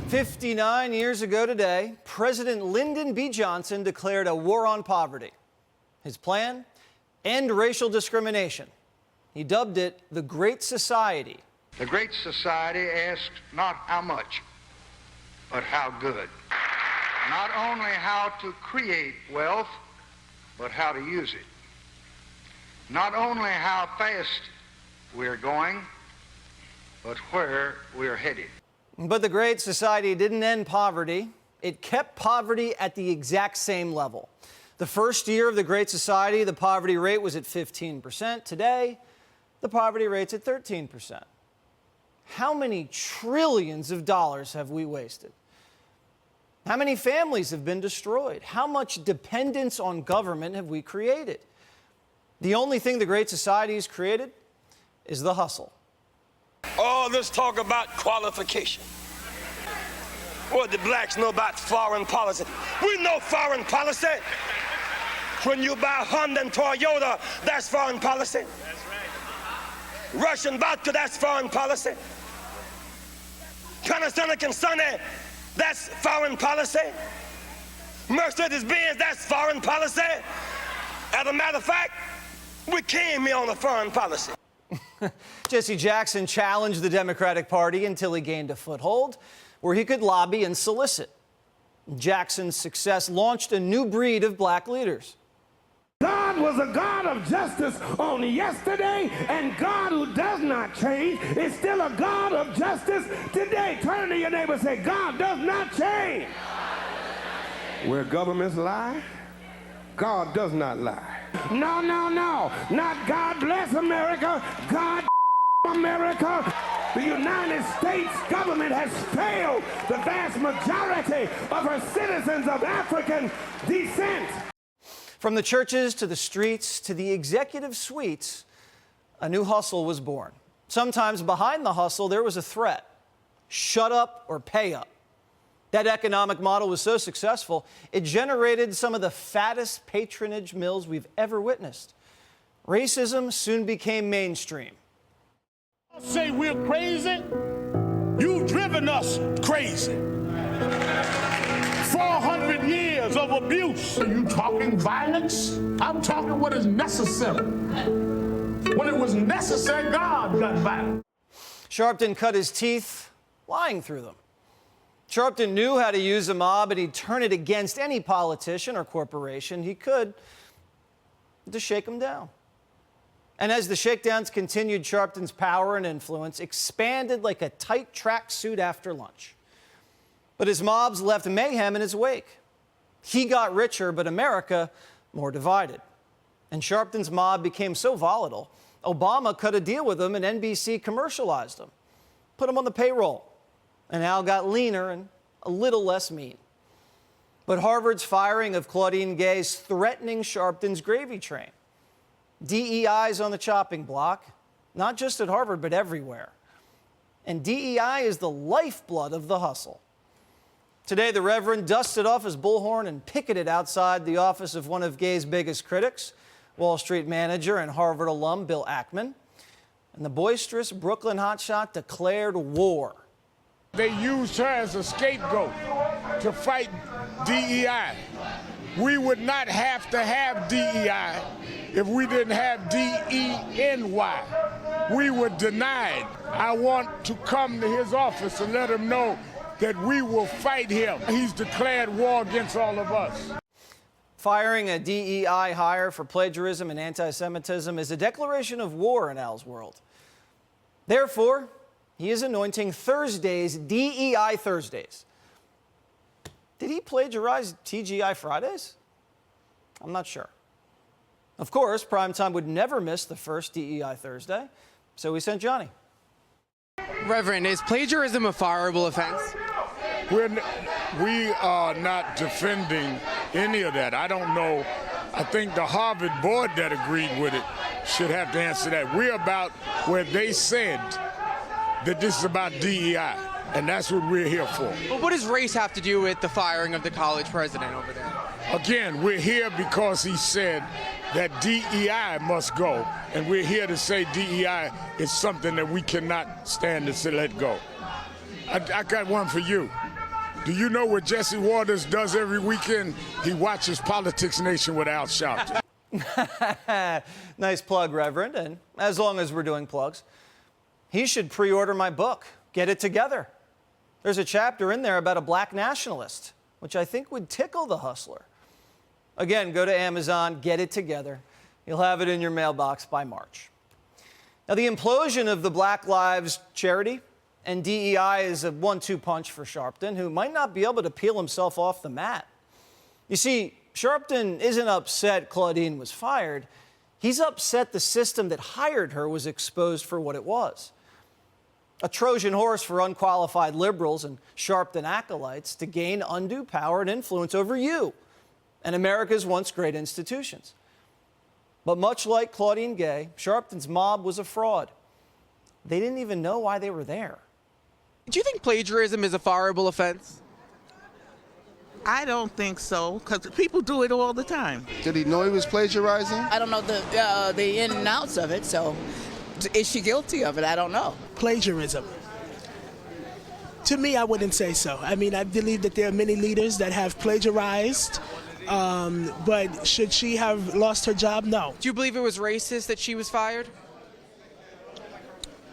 59 years ago today, President Lyndon B. Johnson declared a war on poverty. His plan? End racial discrimination. He dubbed it the Great Society. The Great Society asked not how much, but how good. Not only how to create wealth, but how to use it. Not only how fast we're going, but where we're headed. But the Great Society didn't end poverty. It kept poverty at the exact same level. The first year of the Great Society, the poverty rate was at 15%. Today, the poverty rate's at 13%. How many trillions of dollars have we wasted? How many families have been destroyed? How much dependence on government have we created? The only thing the Great Society has created is the hustle. All this talk about qualification. What do blacks know about foreign policy? We know foreign policy. When you buy Honda and Toyota, that's foreign policy. That's right. Russian vodka, that's foreign policy. Panasonic and Sony, that's foreign policy. Mercedes-Benz, that's foreign policy. As a matter of fact, we came here on a foreign policy. Jesse Jackson challenged the Democratic Party until he gained a foothold where he could lobby and solicit. Jackson's success launched a new breed of black leaders. God was a God of justice on yesterday, and God who does not change is still a God of justice today. Turn to your neighbor and say, God does not change. Where governments lie, God does not lie. No, no, no. Not God bless America. God America. The United States government has failed the vast majority of her citizens of African descent. From the churches to the streets to the executive suites, a new hustle was born. Sometimes behind the hustle, there was a threat. Shut up or pay up. That economic model was so successful, it generated some of the fattest patronage mills we've ever witnessed. Racism soon became mainstream. Say we're crazy, you've driven us crazy. 400 years of abuse. Are you talking violence? I'm talking what is necessary. When it was necessary, God got violent. Sharpton cut his teeth lying through them. Sharpton knew how to use a mob, and he'd turn it against any politician or corporation he could to shake them down. And as the shakedowns continued, Sharpton's power and influence expanded like a tight tracksuit after lunch. But his mobs left mayhem in his wake. He got richer, but America more divided. And Sharpton's mob became so volatile, Obama cut a deal with him and NBC commercialized him, put him on the payroll. And Al got leaner and a little less mean. But Harvard's firing of Claudine Gay's threatening Sharpton's gravy train. DEI's on the chopping block, not just at Harvard, but everywhere. And DEI is the lifeblood of the hustle. Today, the Reverend dusted off his bullhorn and picketed outside the office of one of Gay's biggest critics, Wall Street manager and Harvard alum Bill Ackman. And the boisterous Brooklyn hotshot declared war. They used her as a scapegoat to fight DEI. We would not have to have DEI if we didn't have DENY. We were denied. I want to come to his office and let him know that we will fight him. He's declared war against all of us. Firing a DEI hire for plagiarism and anti-Semitism is a declaration of war in Al's world. Therefore, he is anointing Thursdays DEI Thursdays. Did he plagiarize TGI Fridays? I'm not sure. Of course, Primetime would never miss the first DEI Thursday, so we sent Johnny. Reverend, is plagiarism a fireable offense? We are not defending any of that. I don't know. I think the Harvard board that agreed with it should have to answer that. We're about where they said that this is about DEI, and that's what we're here for. But what does race have to do with the firing of the college president over there? Again, we're here because he said that DEI must go, and we're here to say DEI is something that we cannot stand to let go. I got one for you. Do you know what Jesse Watters does every weekend? He watches Politics Nation with Al Sharpton. Nice plug, Reverend, and as long as we're doing plugs, he should pre-order my book, Get It Together. There's a chapter in there about a black nationalist, which I think would tickle the hustler. Again, go to Amazon, Get It Together. You'll have it in your mailbox by March. Now, the implosion of the Black Lives charity and DEI is a 1-2 punch for Sharpton, who might not be able to peel himself off the mat. You see, Sharpton isn't upset Claudine was fired. He's upset the system that hired her was exposed for what it was. A Trojan horse for unqualified liberals and Sharpton acolytes to gain undue power and influence over you and America's once great institutions. But much like Claudine Gay, Sharpton's mob was a fraud. They didn't even know why they were there. Do you think plagiarism is a fireable offense? I don't think so, because people do it all the time. Did he know he was plagiarizing? I don't know the in and outs of it, so is she guilty of it? I don't know. Plagiarism. To me, I wouldn't say so. I mean, I believe that there are many leaders that have plagiarized, but should she have lost her job? No. Do you believe it was racist that she was fired?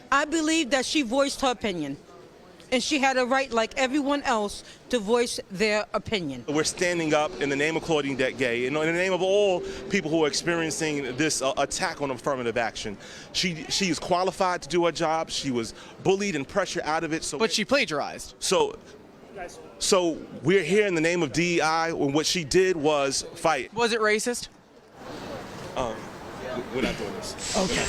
I believe that she voiced her opinion, and she had a right, like everyone else, to voice their opinion. We're standing up in the name of Claudine Gay, and in the name of all people who are experiencing this attack on affirmative action. She is qualified to do her job. She was bullied and pressured out of it. But she plagiarized. So we're here in the name of DEI, and what she did was fight. Was it racist? We're not doing this. Okay.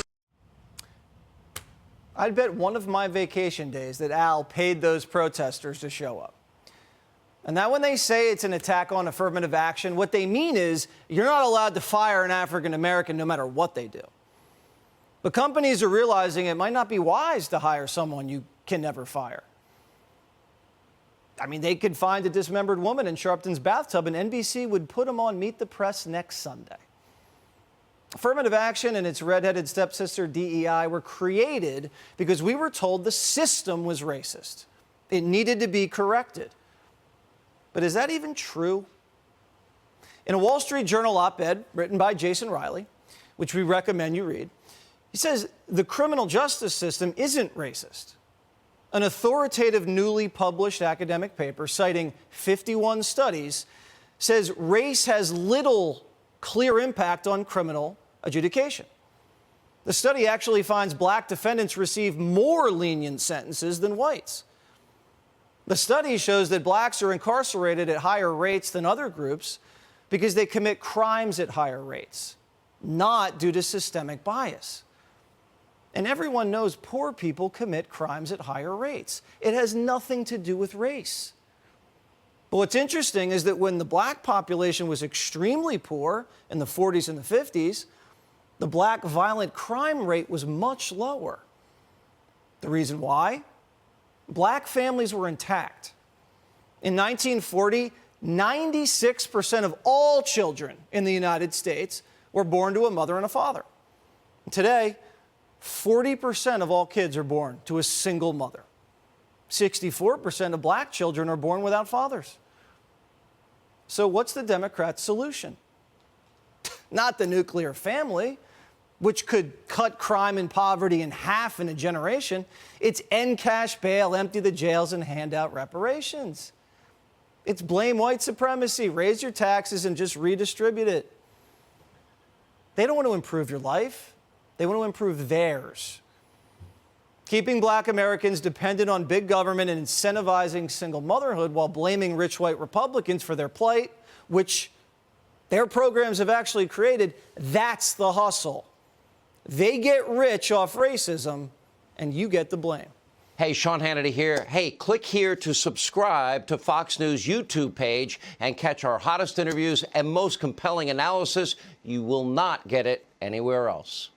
I'd bet one of my vacation days that Al paid those protesters to show up. And that when they say it's an attack on affirmative action, what they mean is you're not allowed to fire an African American no matter what they do. But companies are realizing it might not be wise to hire someone you can never fire. I mean, they could find a dismembered woman in Sharpton's bathtub, and NBC would put them on Meet the Press next Sunday. Affirmative action and its redheaded stepsister DEI were created because we were told the system was racist. It needed to be corrected. But is that even true? In a Wall Street Journal op-ed written by Jason Riley, which we recommend you read, he says the criminal justice system isn't racist. An authoritative, newly published academic paper citing 51 studies says race has little clear impact on criminal adjudication. The study actually finds black defendants receive more lenient sentences than whites. The study shows that blacks are incarcerated at higher rates than other groups because they commit crimes at higher rates, not due to systemic bias. And everyone knows poor people commit crimes at higher rates. It has nothing to do with race. But what's interesting is that when the black population was extremely poor in the 40s and the 50s, the black violent crime rate was much lower. The reason why? Black families were intact. In 1940, 96% of all children in the United States were born to a mother and a father. Today, 40% of all kids are born to a single mother. 64% of black children are born without fathers. So what's the Democrats' solution? Not the nuclear family, which could cut crime and poverty in half in a generation. It's end cash bail, empty the jails, and hand out reparations. It's blame white supremacy, raise your taxes, and just redistribute it. They don't want to improve your life. They want to improve theirs. Keeping black Americans dependent on big government and incentivizing single motherhood while blaming rich white Republicans for their plight, which their programs have actually created, that's the hustle. They get rich off racism, and you get the blame. Hey, Sean Hannity here. Hey, click here to subscribe to Fox News YouTube page and catch our hottest interviews and most compelling analysis. You will not get it anywhere else.